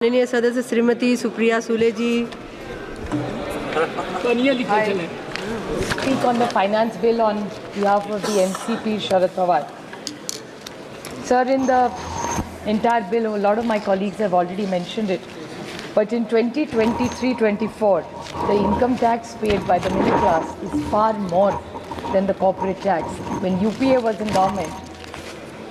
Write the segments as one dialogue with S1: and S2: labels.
S1: माननीय सदस्य श्रीमती सुप्रिया सुले जी।
S2: Speak on the finance bill on behalf of the NCP, Sharad Pawar. Sir, in the entire bill, a lot of my colleagues have already mentioned it, but in 2023-24, the income tax paid by the middle class is far more than the corporate tax. When UPA was in government,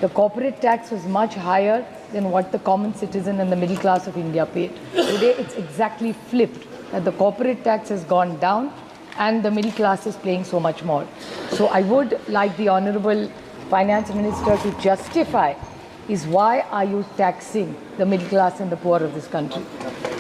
S2: the corporate tax was much higher than what the common citizen and the middle class of India paid. Today, it's exactly flipped, that the corporate tax has gone down and the middle class is paying so much more. So I would like the Honorable Finance Minister to justify is why are you taxing the middle class and the poor of this country?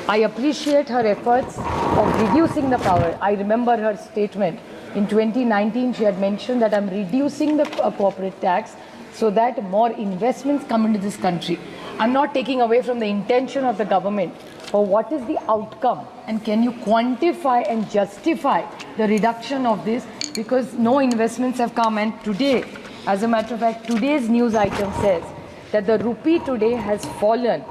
S2: I appreciate her efforts of reducing the power. I remember her statement in 2019, she had mentioned that I'm reducing the corporate tax so that more investments come into this country. I'm not taking away from the intention of the government, but what is the outcome? And can you quantify and justify the reduction of this? Because no investments have come, and today, as a matter of fact, today's news item says that the rupee today has fallen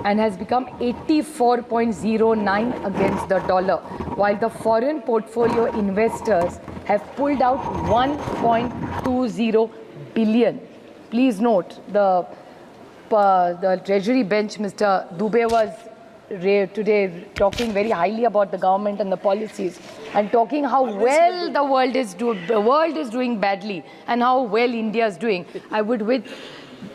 S2: and has become 84.09 against the dollar, while the foreign portfolio investors have pulled out 1.20 billion. Please note, the Treasury bench, Mr. Dubey, was today talking very highly about the government and the policies, and talking how well the world is doing badly and how well India is doing. I would, with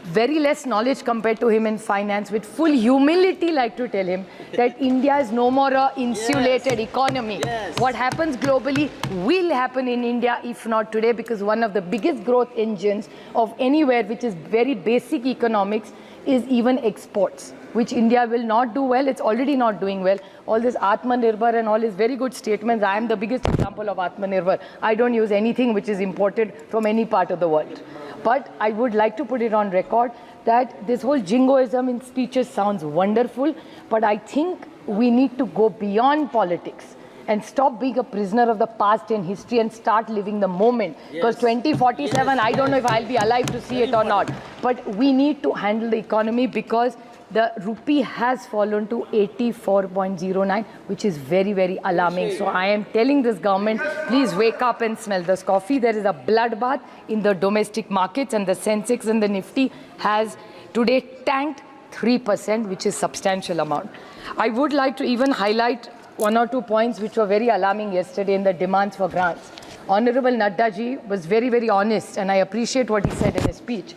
S2: very less knowledge compared to him in finance, with full humility, like to tell him that India is no more a insulated economy. What happens globally will happen in India, if not today, because one of the biggest growth engines of anywhere, which is very basic economics, is even exports, which India will not do well. It's already not doing well. All this Atmanirbhar and all is very good statements. I am the biggest example of Atmanirbhar. I don't use anything which is imported from any part of the world. But I would like to put it on record that this whole jingoism in speeches sounds wonderful, but I think we need to go beyond politics and stop being a prisoner of the past and history and start living the moment. Because 2047, I don't know if I'll be alive to see it or not. But we need to handle the economy, because the rupee has fallen to 84.09, which is very, very alarming. So I am telling this government, please wake up and smell this coffee. There is a bloodbath in the domestic markets, and the Sensex and the Nifty has today tanked 3%, which is substantial amount. I would like to even highlight one or two points which were very alarming yesterday in the demands for grants. Honorable Nadda ji was very, very honest, and I appreciate what he said in his speech.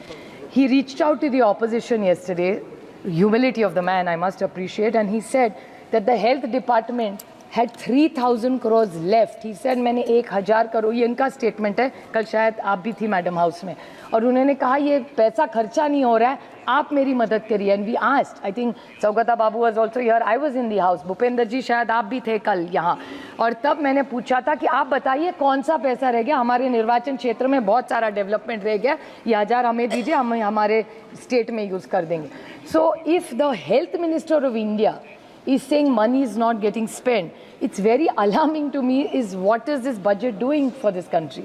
S2: He reached out to the opposition yesterday, humility of the man I must appreciate, and he said that the health department had 3,000 crores left. He said मैंने 1,000 करोड़, ये इनका statement है, कल शायद आप भी थी madam house में, और उन्होंने कहा ये पैसा खर्चा नहीं हो रहा है, आप मेरी मदद करिए. And we asked, I think Saugata babu was also here, I was in the house, Bhupendra ji शायद आप भी थे कल यहाँ, और तब मैंने पूछा था कि आप बताइए कौन सा पैसा रह गया, हमारे निर्वाचन क्षेत्र में बहुत सारा डेवलपमेंट रह गया, ये 1,000 हमें दीजिए, हम हमारे स्टेट में यूज़ कर देंगे. So if the health minister of India is saying money is not getting spent, it's very alarming to me is what is this budget doing for this country.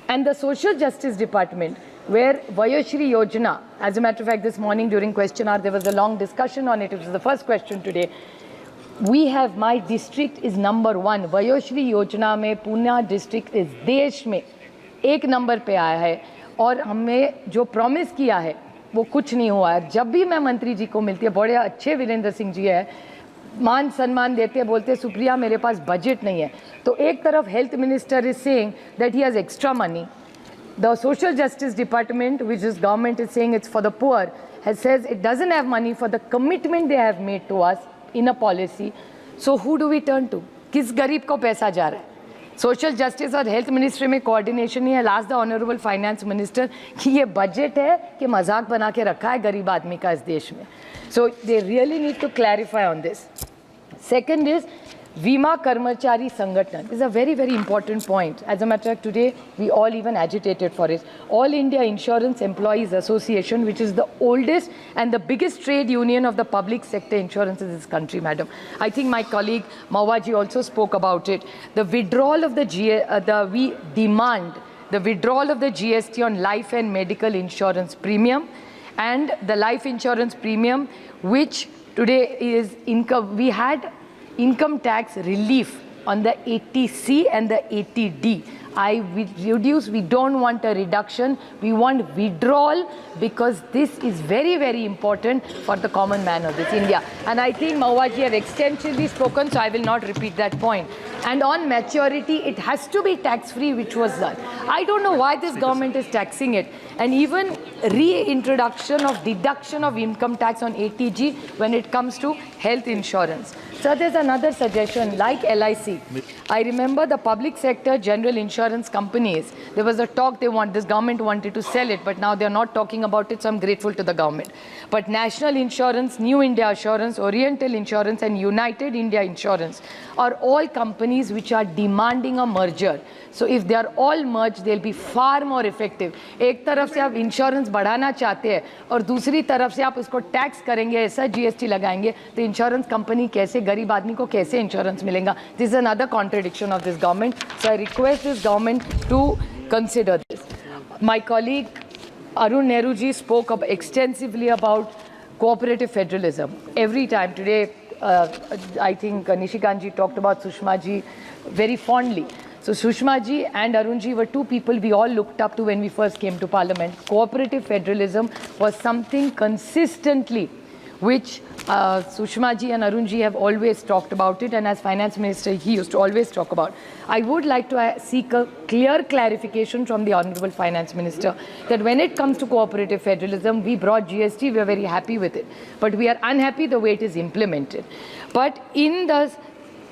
S2: And the Social Justice Department, where Vayashri Yojana, as a matter of fact, this morning during question hour, there was a long discussion on it. It was the first question today. We have, my district is number 1. Vayashri Yojana में Pune district is देश में 1 number पे आया है, और हमें जो promise किया है वो कुछ नहीं हुआ है. जब भी मैं मंत्री जी को मिलती है, बड़े अच्छे वीरेंद्र सिंह जी है, मान सम्मान देते, बोलते सुप्रिया मेरे पास बजट नहीं है. तो एक तरफ health minister is saying that he has extra money, the social justice department which is government is saying it's for the poor has says it doesn't have money for the commitment they have made to us in a policy. So who do we turn to? किस गरीब को पैसा जा रहा है? Social justice और health ministry में coordination ही है. Last the honourable finance minister कि ये बजट है कि मजाक बना के रखा है गरीब आदमी का इस देश में. So they really need to clarify on this. Second is Vima Karmachari Sangathan. This is a very, very important point. As a matter of fact, today we all even agitated for it. All India Insurance Employees Association, which is the oldest and the biggest trade union of the public sector insurance in this country, madam. I think my colleague Mawaji also spoke about it. The withdrawal of we demand the withdrawal of the GST on life and medical insurance premium, and the life insurance premium, which today is income. We had income tax relief on the 80C and the 80D. We don't want a reduction, we want withdrawal, because this is very, very important for the common man of this India. And I think Mahua ji have extensively spoken, so I will not repeat that point. And on maturity, it has to be tax-free, which was done. I don't know why this government is taxing it. And even reintroduction of deduction of income tax on ATG when it comes to health insurance. So there's another suggestion, like LIC. I remember the public sector general insurance companies, there was a talk this government wanted to sell it, but now they're not talking about it, so I'm grateful to the government. But National Insurance, New India Assurance, Oriental Insurance and United India Insurance are all companies which are demanding a merger. So if they are all merged, they'll be far more effective. एक तरफ से आप insurance बढ़ाना चाहते हैं और दूसरी तरफ से आप उसको टैक्स करेंगे, ऐसा GST लगाएंगे, तो इंश्योरेंस कंपनी कैसे, गरीब आदमी को कैसे इंश्योरेंस मिलेगा? This is another contradiction of this government. So I request this government to consider this. My colleague Arun Nehru ji spoke extensively about cooperative federalism. Every time today, I think Nishikant ji talked about Sushma ji very fondly. So Sushma ji and Arun ji were two people we all looked up to when we first came to Parliament. Cooperative federalism was something consistently which Sushma ji and Arun ji have always talked about it, and as Finance Minister he used to always talk about. I would like to seek a clear clarification from the Honourable Finance Minister that when it comes to cooperative federalism, we brought GST, we are very happy with it, but we are unhappy the way it is implemented. But in the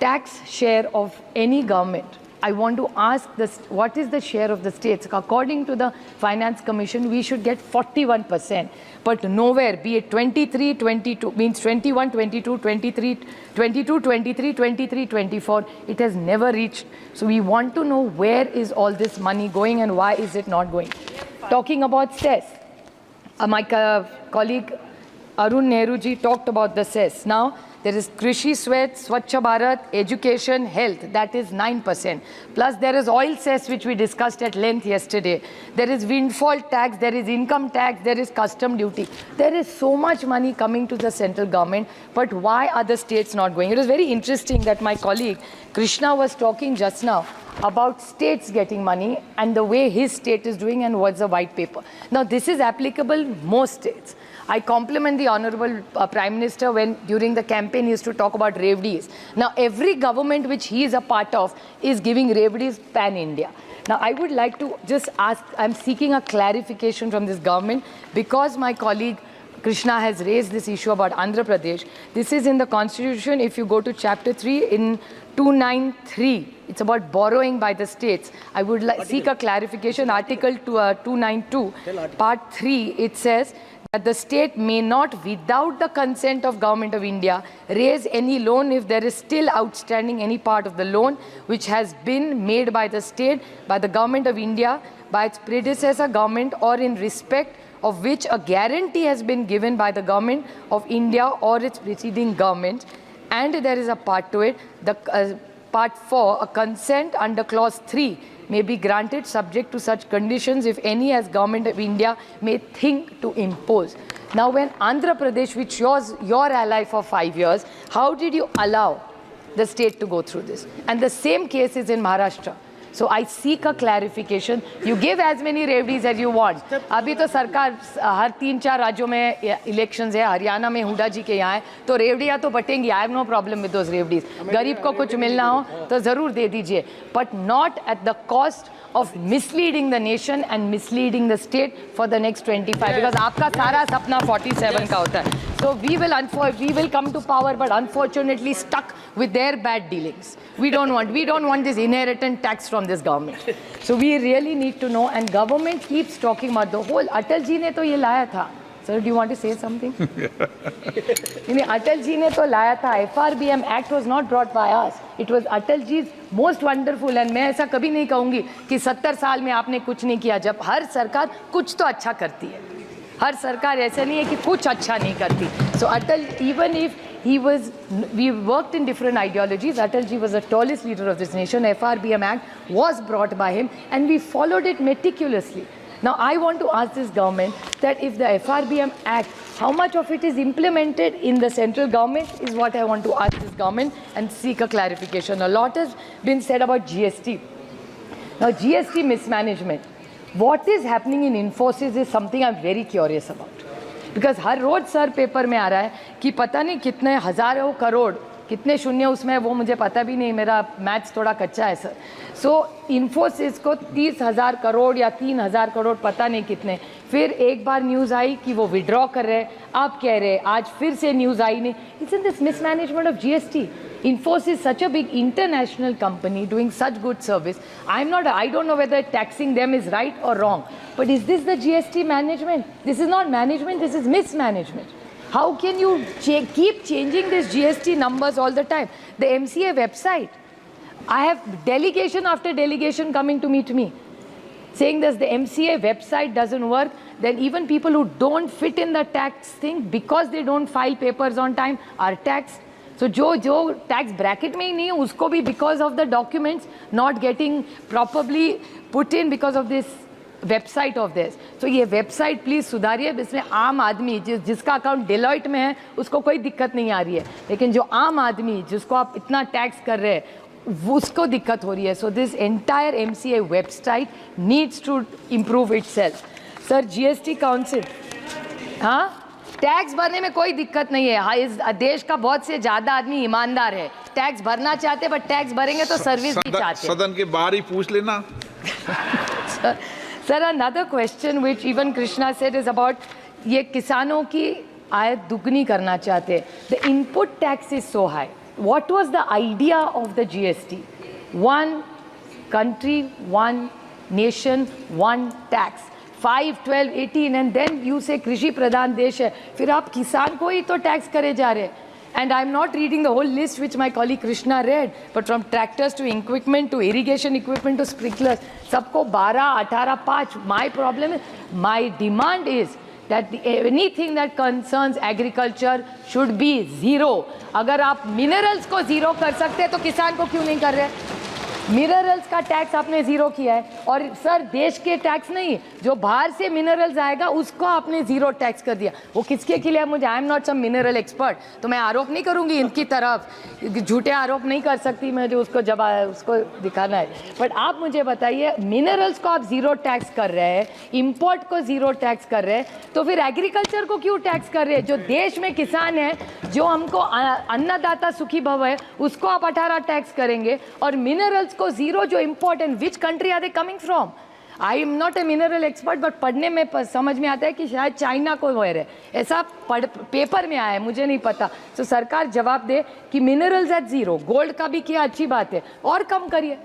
S2: tax share of any government, I want to ask this, what is the share of the states? According to the Finance Commission, we should get 41%. But nowhere, be it 23, 22, means 21, 22, 23, 22, 23, 23, 24, it has never reached. So we want to know where is all this money going and why is it not going. Talking about cess, my colleague Arun Nehru ji talked about the cess. Now, there is Krishi Swet, Swachh Bharat, education, health, that is 9%. Plus there is oil cess, which we discussed at length yesterday. There is windfall tax, there is income tax, there is custom duty. There is so much money coming to the central government, but why are the states not going? It was very interesting that my colleague Krishna was talking just now about states getting money and the way his state is doing and what's the white paper. Now this is applicable most states. I compliment the Honourable Prime Minister when during the campaign he used to talk about Revdis. Now every government which he is a part of is giving Revdis pan-India. Now I would like to just ask, I'm seeking a clarification from this government because my colleague Krishna has raised this issue about Andhra Pradesh. This is in the Constitution. If you go to Chapter 3 in 293, it's about borrowing by the states. I would seek a clarification. Article 292, Part 3, it says that the state may not, without the consent of Government of India, raise any loan if there is still outstanding any part of the loan which has been made by the state, by the Government of India, by its predecessor government, or in respect of which a guarantee has been given by the Government of India or its preceding government. And there is a part to it, the Part 4, a consent under Clause 3 may be granted subject to such conditions if any as Government of India may think to impose. Now when Andhra Pradesh, which was your ally for 5 years, how did you allow the state to go through this? And the same case is in Maharashtra. So I seek a clarification. You give as many Revdis as you want. अभी तो सरकार हर 3-4 राज्यों में elections है, हरियाणा में हुडा जी के यहाँ है, तो रेवड़ियाँ तो बटेंगी. I have no problem with those Revdis. गरीब को कुछ मिलना हो तो ज़रूर दे दीजिए. But not at the cost of misleading the nation and misleading the state for the next 25. Because आपका सारा सपना 47 का होता है. So we will come to power, but unfortunately stuck with their bad dealings. We don't want this inheritance tax from this government. So we really need to know, and government keeps talking about the whole. Atal ji ने तो ये लाया था. Sir, do you want to say something? Atal ji ने तो लाया था. FRBM Act was not brought by us. It was Atal ji's most wonderful, and मैं ऐसा कभी नहीं कहूँगी कि 70 साल में आपने कुछ नहीं किया. जब हर सरकार कुछ तो अच्छा करती है. हर सरकार ऐसा नहीं है कि कुछ अच्छा नहीं करती. So Atal, even if we worked in different ideologies, Atal ji was the tallest leader of this nation. FRBM Act was brought by him and we followed it meticulously. Now, I want to ask this government that if the FRBM Act, how much of it is implemented in the central government is what I want to ask this government and seek a clarification. A lot has been said about GST. Now, GST mismanagement. What is happening in Infosys is something I'm very curious about. Because हर रोज sir paper में आ रहा है कि पता नहीं कितने हज़ारों करोड़ कितने शून्य उसमें है, वो मुझे पता भी नहीं, मेरा मैथ्स थोड़ा कच्चा है सर. सो इन्फोसिस को 30,000 करोड़ या 3,000 करोड़ पता नहीं कितने, फिर एक बार न्यूज़ आई कि वो विड्रॉ कर रहे हैं, आप कह रहे हैं आज फिर से न्यूज़ आई नहीं. It's in this mismanagement of GST. Infosys, such a big international company doing such good service. I don't know whether taxing them is right or wrong. But is this the GST management? This is not management, this is mismanagement. How can you keep changing these GST numbers all the time? The MCA website, I have delegation after delegation coming to meet me, saying that the MCA website doesn't work. Then even people who don't fit in the tax thing because they don't file papers on time are taxed. So जो tax bracket में ही नहीं है उसको भी because of the documents not getting properly put in because of this website of theirs. So ये website please सुधारिए, इसमें आम आदमी जिसका अकाउंट Deloitte में है उसको कोई दिक्कत नहीं आ रही है, लेकिन जो आम आदमी जिसको आप इतना टैक्स कर रहे हैं उसको दिक्कत हो रही है. So this entire MCA website needs to improve itself. Sir, GST Council, हाँ टैक्स भरने में कोई दिक्कत नहीं है. हाँ, इस देश का बहुत से ज़्यादा आदमी ईमानदार है, टैक्स भरना चाहते हैं, बट टैक्स भरेंगे तो सर्विस भी चाहते हैं.
S3: सदन के बाहर ही पूछ लेना.
S2: Sir, another question which even Krishna said is about ये किसानों की आय दुगनी करना चाहते हैं. The input tax is so high. What was the idea of the GST? One country, one nation, one tax. 5, 12, 18 and then you say कृषि प्रधान देश है, फिर आप किसान को ही तो टैक्स करे जा रहे हैं. And I'm not reading the whole list which my colleague Krishna read, but from tractors to equipment to irrigation equipment to sprinklers, सबको 12, 18, 5. My problem is, my demand is that anything that concerns agriculture should be zero. अगर आप minerals को zero कर सकते हैं तो किसान को क्यों नहीं कर रहे? मिनरल्स का टैक्स आपने ज़ीरो किया है, और सर देश के टैक्स नहीं, जो बाहर से मिनरल्स आएगा उसको आपने ज़ीरो टैक्स कर दिया. वो किसके लिए है? मुझे, I am not some mineral expert, तो मैं आरोप नहीं करूंगी इनकी तरफ, झूठे आरोप नहीं कर सकती मैं, जो उसको जब उसको दिखाना है. बट आप मुझे बताइए, मिनरल्स को आप ज़ीरो टैक्स कर रहे हैं, इम्पोर्ट को ज़ीरो टैक्स कर रहे हैं, तो फिर एग्रीकल्चर को क्यों टैक्स कर रहे हैं? जो देश में किसान है, जो हमको अन्नदाता सुखी भव है, उसको आप 18 टैक्स करेंगे, और मिनरल्स को जीरो जो import, and which country are they coming from? I am not a mineral expert, but पढ़ने में समझ में आता है कि शायद चाइना को हो रहा है, ऐसा पेपर में आया है, मुझे नहीं पता. तो सरकार जवाब दे कि मिनरल्स एट जीरो. गोल्ड का भी किया, अच्छी बात है, और कम करिए.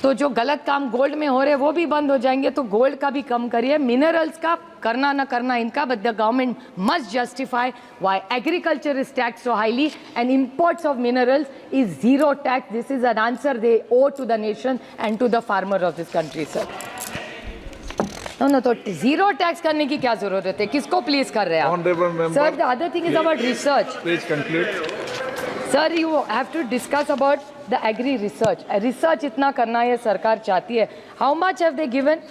S2: तो जो गलत काम गोल्ड में हो रहे हैं वो भी बंद हो जाएंगे, तो गोल्ड का भी कम करिए. मिनरल्स का करना ना करना इनका, but the government must justify why agriculture is tax so highly and imports of minerals is zero tax. This is an answer they owe to the nation and to the farmer of this country. Sir no, तो zero tax करने की क्या जरूरत है? किसको please कर रहे हैं? Sir, the other thing is about research.
S3: Please conclude.
S2: Sir, you have to discuss about the agri research. Research इतना करना ये सरकार चाहती है. How much have they given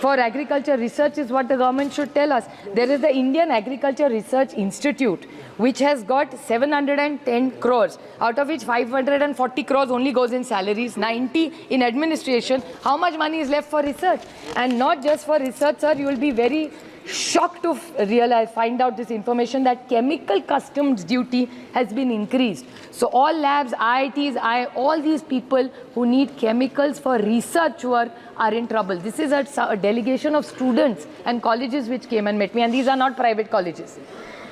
S2: for agriculture research is what the government should tell us. There is the Indian Agriculture Research Institute which has got 710 crores, out of which 540 crores only goes in salaries, 90 in administration. How much money is left for research? And not just for research, sir, you will be very shocked to find out this information that chemical customs duty has been increased. So all labs, IITs, all these people who need chemicals for research work are in trouble. This is a delegation of students and colleges which came and met me, and these are not private colleges.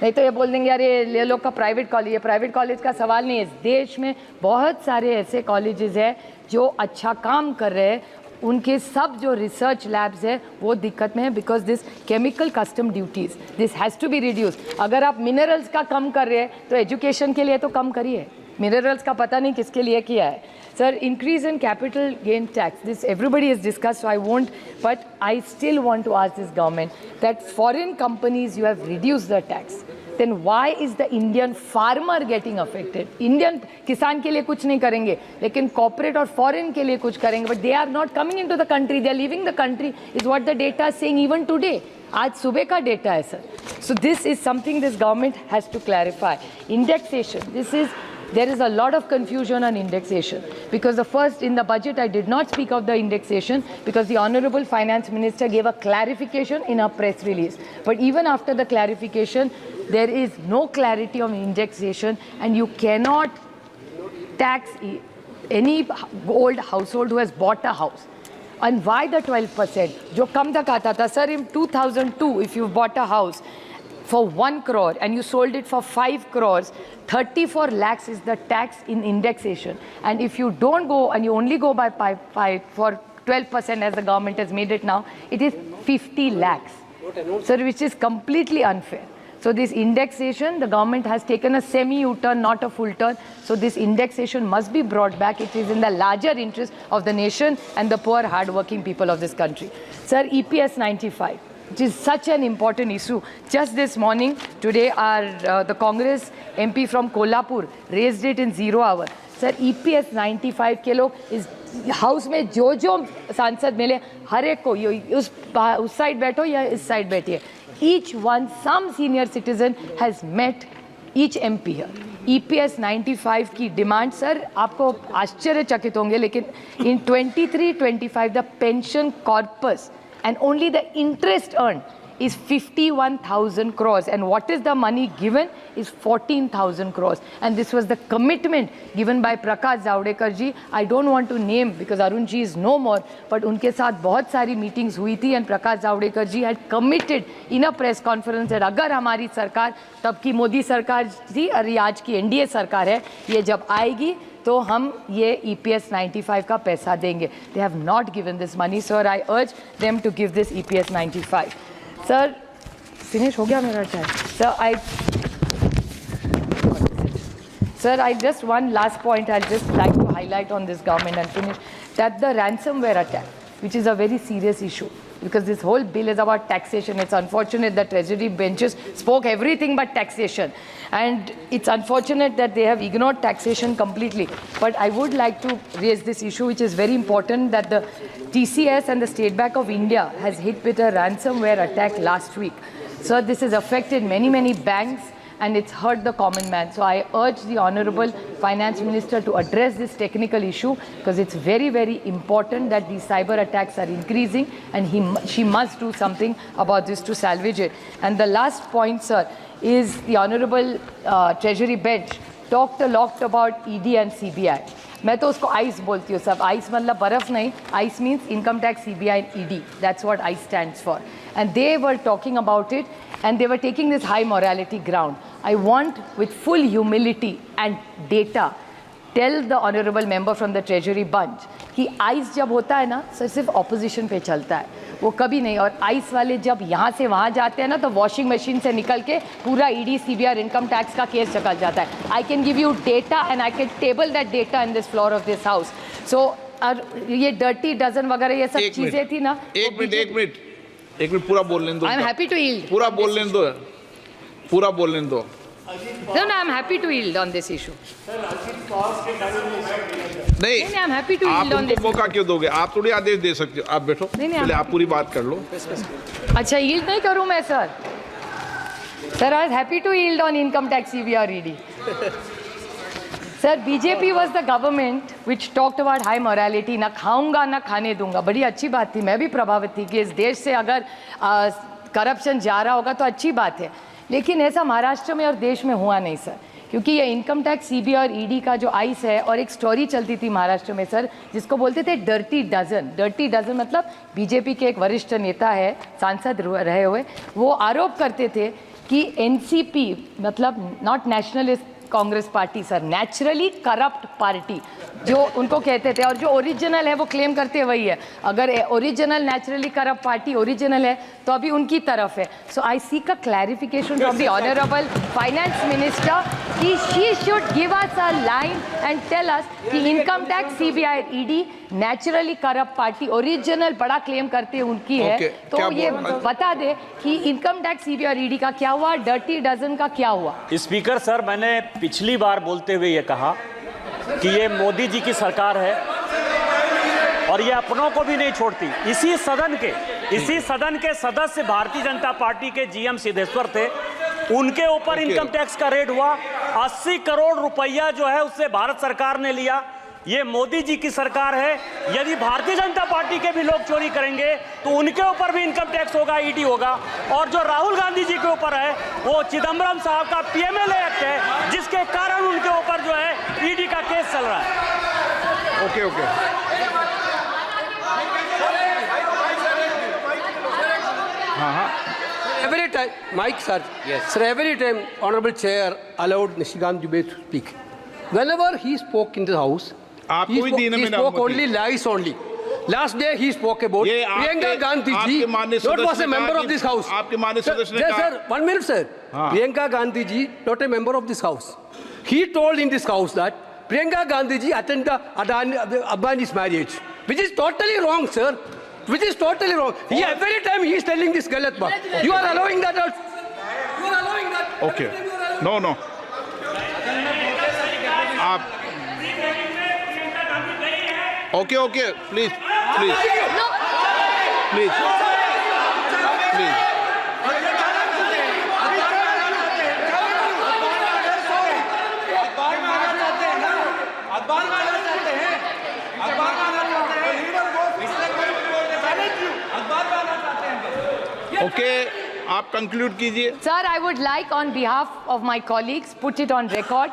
S2: नहीं तो ये बोल देंगे यार ये लोग का private college, ये प्राइवेट कॉलेज का सवाल नहीं है. इस देश में बहुत सारे ऐसे कॉलेजेस हैं जो अच्छा काम कर रहे हैं, उनके सब जो रिसर्च लैब्स है वो दिक्कत में है because this chemical custom duties, this has to be reduce. अगर आप मिनरल्स का कम कर रहे हैं तो एजुकेशन के लिए तो कम करिए. मिनरल्स का पता नहीं किसके लिए किया है. Sir, increase in capital gain tax, this everybody is discuss, so I won't, but I still want to ask this government that foreign companies you have reduce the tax. then why is the Indian farmer getting affected? Indian किसान के लिए कुछ नहीं करेंगे, लेकिन corporate और foreign के लिए कुछ करेंगे, but they are not coming into the country, they are leaving the country, is what the data is saying even today. आज सुबह का data है sir. So this is something this government has to clarify. Indexation, there is a lot of confusion on indexation, because the first in the budget I did not speak of the indexation because the Honorable Finance Minister gave a clarification in a press release. But even after the clarification, there is no clarity on indexation, and you cannot tax any old household who has bought a house. And why the 12%? जो कम तक आता था sir, in 2002 if you bought a house for 1 crore and you sold it for 5 crores, 34 lakhs is the tax in indexation. And if you don't go and you only go by 5 for 12% as the government has made it now, it is 50 lakhs. Sir, which is completely unfair. So this indexation, the government has taken a semi-U-turn, not a full turn. So this indexation must be brought back. It is in the larger interest of the nation and the poor, hard-working people of this country. Sir, EPS 95. Which is such an important issue. Just this morning, today, the Congress MP from Kolhapur raised it in 0 hour. Sir, EPS 95 के लोग इस house में जो सांसद मिले, हर एक को उस साइड बैठो या इस साइड बैठिए. Each one, some senior citizen has met each MP here. EPS 95 की डिमांड सर आपको आश्चर्यचकित होंगे, लेकिन in 23-25 the pension corpus and only the interest earned is 51,000 crores, and what is the money given is 14,000 crores. And this was the commitment given by Prakash Zavadekar ji. I don't want to name because Arun ji is no more, but उनके साथ बहुत सारी meetings हुई थी, and Prakash Zavadekar ji had committed in a press conference that अगर हमारी सरकार, तब की मोदी सरकार थी और आज की NDA सरकार है, ये जब आएगी तो हम ये EPS 95 का पैसा देंगे. They have not given this money, sir. I urge them to give this EPS 95. Sir, finish हो गया मेरा time. Sir, I just one last point I'll just like to highlight on this government and finish, that the ransomware attack, which is a very serious issue, because this whole bill is about taxation. It's unfortunate that Treasury benches spoke everything but taxation, and it's unfortunate that they have ignored taxation completely. But I would like to raise this issue, which is very important, that the TCS and the State Bank of India has hit with a ransomware attack last week. So this has affected many banks, and it's hurt the common man. So I urge the Honorable Finance Minister to address this technical issue, because it's very important that these cyber attacks are increasing, and she must do something about this to salvage it. And the last point, sir, is the Honorable Treasury Bench talked a lot about ED and CBI. मैं तो उसको ICE बोलती हूँ सब. ICE मतलब बर्फ नहीं. ICE means Income Tax, CBI and ED. That's what ICE stands for. And they were talking about it, and they were taking this high morality ground. I want, with full humility and data, tell the honorable member from the Treasury bunch कि ICE जब होता है ना sir, सिर्फ opposition पे चलता है, वो कभी नहीं. और ICE वाले जब यहाँ से वहाँ जाते हैं ना, तो वॉशिंग मशीन से निकल के पूरा ED, CBI और इनकम टैक्स का केस चल जाता है. I can give you data and I can table that data in this floor of this house. So ये dirty dozen वगैरह ये सब चीजें थी ना.
S3: एक मिनट पूरा बोल लेने दो.
S2: I am happy to yield.
S3: पूरा बोल लेने दो.
S2: No, I'm happy to yield on this issue.
S3: नहीं,
S2: I'm happy to yield on this.
S3: आप मौका क्यों दोगे? आप थोड़ी आदेश दे सकते हो. आप बैठो, पहले आप पूरी बात कर लो.
S2: अच्छा, yield नहीं करूँ मैं sir. Sir, I was happy to yield on income tax, CBI or ED. Sir, BJP was the government which talked about high morality. ना खाऊंगा ना खाने दूंगा. बड़ी अच्छी बात थी. मैं भी प्रभावित थी कि इस देश से अगर करप्शन जा रहा होगा तो अच्छी बात है. लेकिन ऐसा महाराष्ट्र में और देश में हुआ नहीं सर, क्योंकि ये इनकम टैक्स, सीबीआई और ईडी का जो आइस है, और एक स्टोरी चलती थी महाराष्ट्र में सर, जिसको बोलते थे डर्टी डजन. डर्टी डजन मतलब बीजेपी के एक वरिष्ठ नेता है, सांसद रहे हुए, वो आरोप करते थे कि एनसीपी मतलब not nationalist Congress party sir, naturally corrupt party जो उनको कहते थे, और जो ओरिजिनल है वो क्लेम करते वही है. अगर original naturally corrupt party original है तो अभी उनकी तरफ है. So I seek a clarification from the honourable finance minister she should give us a line and tell us कि income tax, CBI, ED naturally corrupt party original बड़ा claim करते हैं उनकी है, तो ये बता दे कि इनकम टैक्स, CBI और ED का क्या हुआ, डर्टी डजन का क्या हुआ।
S4: स्पीकर सर, मैंने पिछली बार बोलते हुए ये कहा कि ये मोदी जी की सरकार है और ये अपनों को भी नहीं छोड़ती। इसी सदन के सदस्य भारतीय जनता पार्टी के GM सिद्धेश्वर थे, उनके ऊपर इनकम टैक्स का रेड हुआ। 80 करोड़ रुपया जो है उससे भारत सरकार ने लिया। ये मोदी जी की सरकार है। यदि भारतीय जनता पार्टी के भी लोग चोरी करेंगे तो उनके ऊपर भी इनकम टैक्स होगा, ED होगा। और जो राहुल गांधी जी के ऊपर है वो चिदम्बरम साहब का PMLA एक्ट है, जिसके कारण उनके ऊपर जो है ED का केस चल रहा है।
S3: Okay
S5: Every time, Mike sir, yes. Sir, every time Honorable Chair allowed Nishikant Dubey to speak. Whenever he spoke in the house, he spoke only lies only. Last day he spoke about Priyanka Gandhi ji, not was a member of this house. Sir, 1 minute sir. Priyanka Gandhi ji, not a member of this house. He told in this house that Priyanka Gandhi ji attended Adani's marriage, which is totally wrong, sir. Which is totally wrong. Every time he is telling this galat baat. You are allowing that. You are allowing that.
S3: Okay. No. Okay. Please. Okay, आप conclude कीजिए.
S2: Sir, I would like on behalf of my colleagues put it on record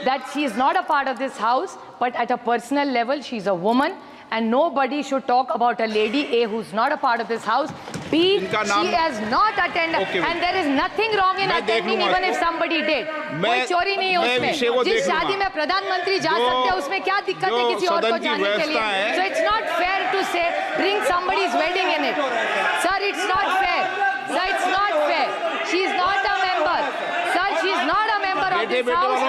S2: that she is not a part of this house, but at a personal level she is a woman and nobody should talk about a lady A who's not a part of this house. B, she has not attended and there is nothing wrong in attending even if somebody did. कोई चोरी नहीं है उसमें. जिस शादी में प्रधानमंत्री जा सकते हैं उसमें क्या दिक्कत है किसी और को जाने के लिए? So it's not fair to say bring somebody's wedding in it. Sir, it's not fair. Sir, it's not fair. She is not a member. Sir, she is not a member of this house.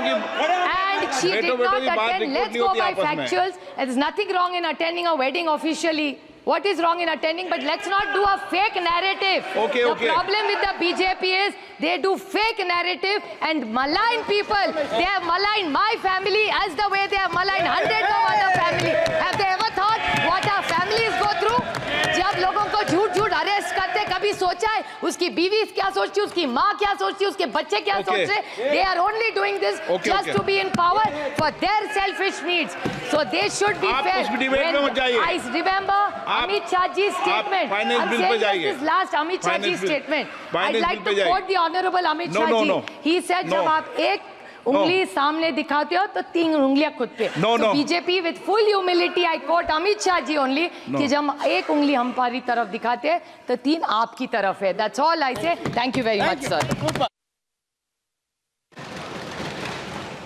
S2: And she did not attend. Let's go by factuals. There's nothing wrong in attending a wedding officially. What is wrong in attending? But let's not do a fake narrative. The problem with the BJP is they do fake narrative and malign people. They have maligned my family as the way they have maligned hundreds of other families. Have they ever thought what our families go through? जब लोगों को झूठ arrest करते, कभी सोचा है उसकी बीवी क्या सोचती है, उसकी माँ क्या सोचती है, उसके बच्चे क्या सोच रहे? They are only doing this just to be in power for their selfish needs. So they should be fair. I remember Amit Shahji's statement. I'm saying this last Amit Shahji's statement. I'd like to quote the Honorable Amit Shahji. He said, जब आप एक उंगली सामने दिखाते हो तो 3 उंगलियां खुद पे. So BJP with full humility, I quote Amit Shah ji only, कि जब एक उंगली हमारी तरफ दिखाते हैं तो 3 आपकी तरफ है. That's all I say. Thank you very much, sir.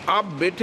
S3: आप बेटे